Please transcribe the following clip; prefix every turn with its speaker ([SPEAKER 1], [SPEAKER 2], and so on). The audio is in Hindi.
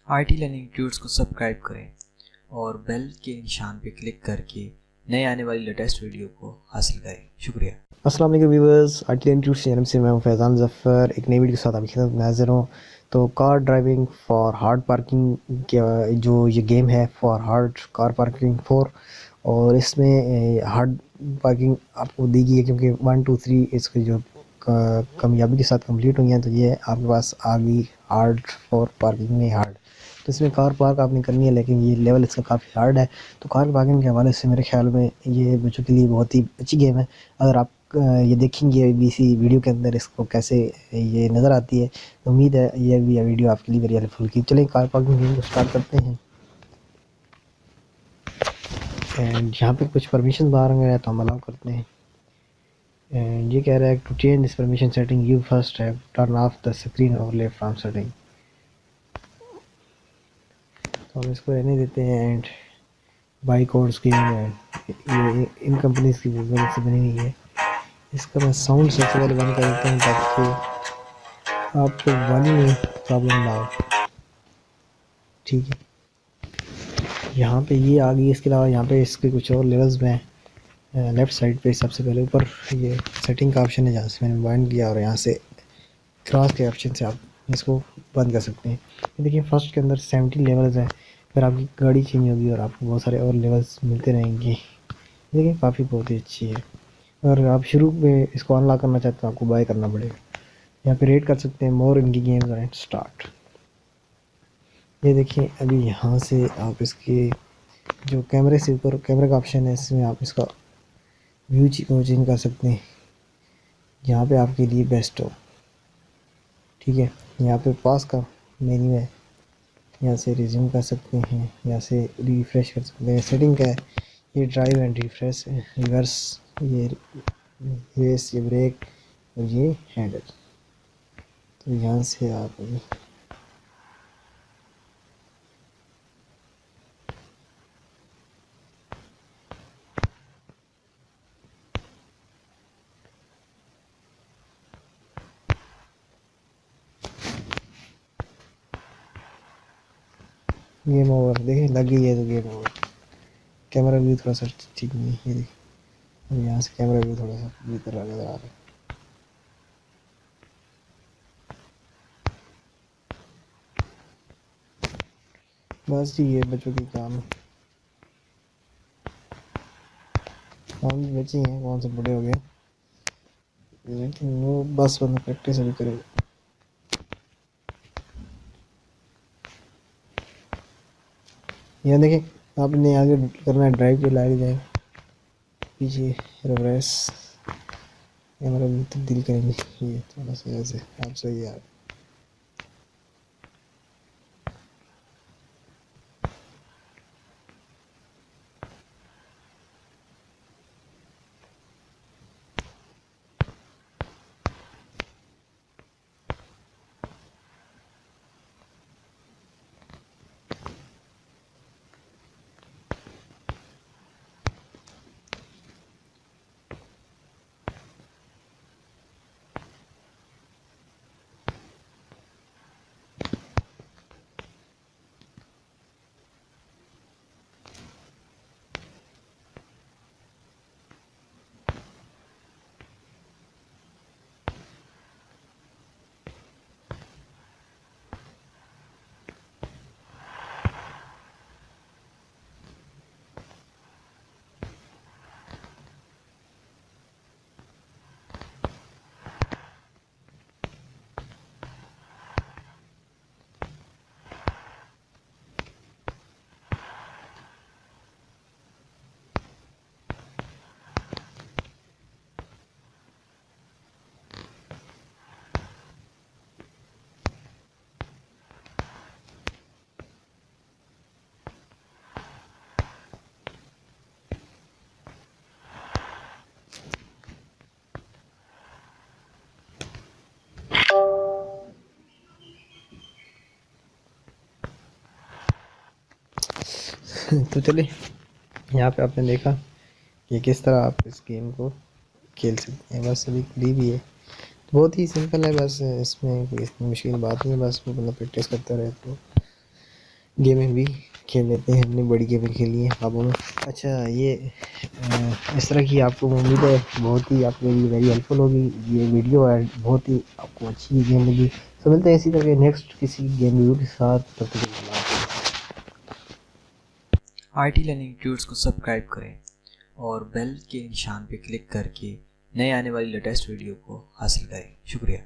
[SPEAKER 1] आईटी लर्निंग ट्यूट्स को सब्सक्राइब करें और बेल के निशान पर क्लिक करके नए आने वाली लेटेस्ट वीडियो को हासिल करें। शुक्रिया।
[SPEAKER 2] अस्सलाम वालेकुम viewers, IT learning tuts channel से मैं हूं फैज़ान ज़फ़र। एक नई वीडियो के साथ आपकी खिदमत में हाज़िर हूं। तो car driving for hard parking का जो ये गेम है, for hard car parking for, और इसमें हार्ड पार्किंग आपको दी गई है क्योंकि 1 2 3 इसकी जो कामयाबी के साथ कंप्लीट हुई हैं, तो ये आपके पास आ गई हार्ड फॉर पार्किंग में हार्ड। तो इसमें कार पार्क आपने करनी है, लेकिन ये लेवल इसका काफ़ी हार्ड है। तो कार पार्किंग के हवाले से मेरे ख्याल में ये बच्चों के लिए बहुत ही अच्छी गेम है। अगर आप ये देखेंगे भी इसी वीडियो के अंदर इसको कैसे ये नज़र आती है, तो उम्मीद है ये भी वीडियो आपके लिए वेरी हेल्पफुल की। चलें कार पार्किंग गेम को स्टार्ट करते हैं। एंड यहाँ पे कुछ परमिशन बाहर हैं तो हम अलाउ करते हैं। एंड ये कह रहा है to change this permission setting you first have turn off the screen overlay from setting. तो हम इसको रहने देते हैं। एंड बाई कोड स्कीम है, ये इन कंपनीज की वजह से बनी हुई है। इसका मैं साउंड सबसे पहले बंद कर देता हूँ ताकि आपको वाली में प्रॉब्लम ना हो। ठीक है, यहाँ पे ये आ गई। इसके अलावा यहाँ पे इसके कुछ और लेवल्स में लेफ़्ट साइड पे सबसे पहले ऊपर ये सेटिंग का ऑप्शन है, जहाँ से मैंने बंद किया, और यहाँ से क्रॉस के ऑप्शन से आप इसको बंद कर सकते हैं। ये देखिए फर्स्ट के अंदर 70 लेवल्स हैं। फिर आपकी गाड़ी चेंज होगी और आपको बहुत सारे और लेवल्स मिलते रहेंगे। देखिए काफ़ी बहुत ही अच्छी है। अगर आप शुरू में इसको अनलॉक करना चाहते हो, आपको बाय करना पड़ेगा। यहाँ पे रेट कर सकते हैं मोर इनकी गेम्स एंड स्टार्ट। ये देखिए अभी यहाँ से आप इसके जो कैमरे से ऊपर कैमरे का ऑप्शन है, इसमें आप इसका व्यू को चेंज कर सकते हैं, यहाँ पे आपके लिए बेस्ट हो। ठीक है, यहाँ पे पास का मेन्यू है, यहाँ से रिज्यूम कर सकते हैं, यहाँ से रिफ़्रेश कर सकते हैं। सेटिंग का है ये ड्राइव एंड रिफ्रेश, रिवर्स, ये रेस, ये ब्रेक, और ये हैंडल। तो यहाँ से आप गेम ओवर देखें लग गई है तो गेम ओवर। कैमरा व्यू थोड़ा सा ठीक नहीं है, ये देखिए यहाँ से कैमरा व्यू थोड़ा सा भीतर नज़र आ रहा है। बस जी ये बच्चों के काम भी बच्चे हैं, कौन से बड़े हो गए, लेकिन वो बस बंदा प्रैक्टिस अभी करेगा। यहाँ देखिए आपने आगे करना है, ड्राइव पे लाइट जाए, पीछे रिवर्स, कैमरा भी तब्दील करेंगे। ये थोड़ा सा ऐसे आप सही यार। तो चले, यहाँ पे आपने देखा कि किस तरह आप इस गेम को खेल सकते हैं। बस अभी करीब ही है, बहुत ही सिंपल है। बस इसमें कोई इतनी मुश्किल बात नहीं है, बस वो बंदा प्रैक्टिस करता रहे तो गेमिंग भी खेल लेते हैं। हमने बड़ी गेमिंग खेली है ख्वाबों में। अच्छा, ये इस तरह की आपको उम्मीद है बहुत ही आपके लिए वेरी हेल्पफुल होगी ये वीडियो, और बहुत ही आपको अच्छी गेम लगी। तो मिलते हैं इसी तरह के नेक्स्ट किसी गेम वीडियो के साथ। तब तक के लिए
[SPEAKER 1] IT लर्निंग ट्यूटोरियल्स को सब्सक्राइब करें और बेल के निशान पर क्लिक करके नए आने वाली लेटेस्ट वीडियो को हासिल करें। शुक्रिया।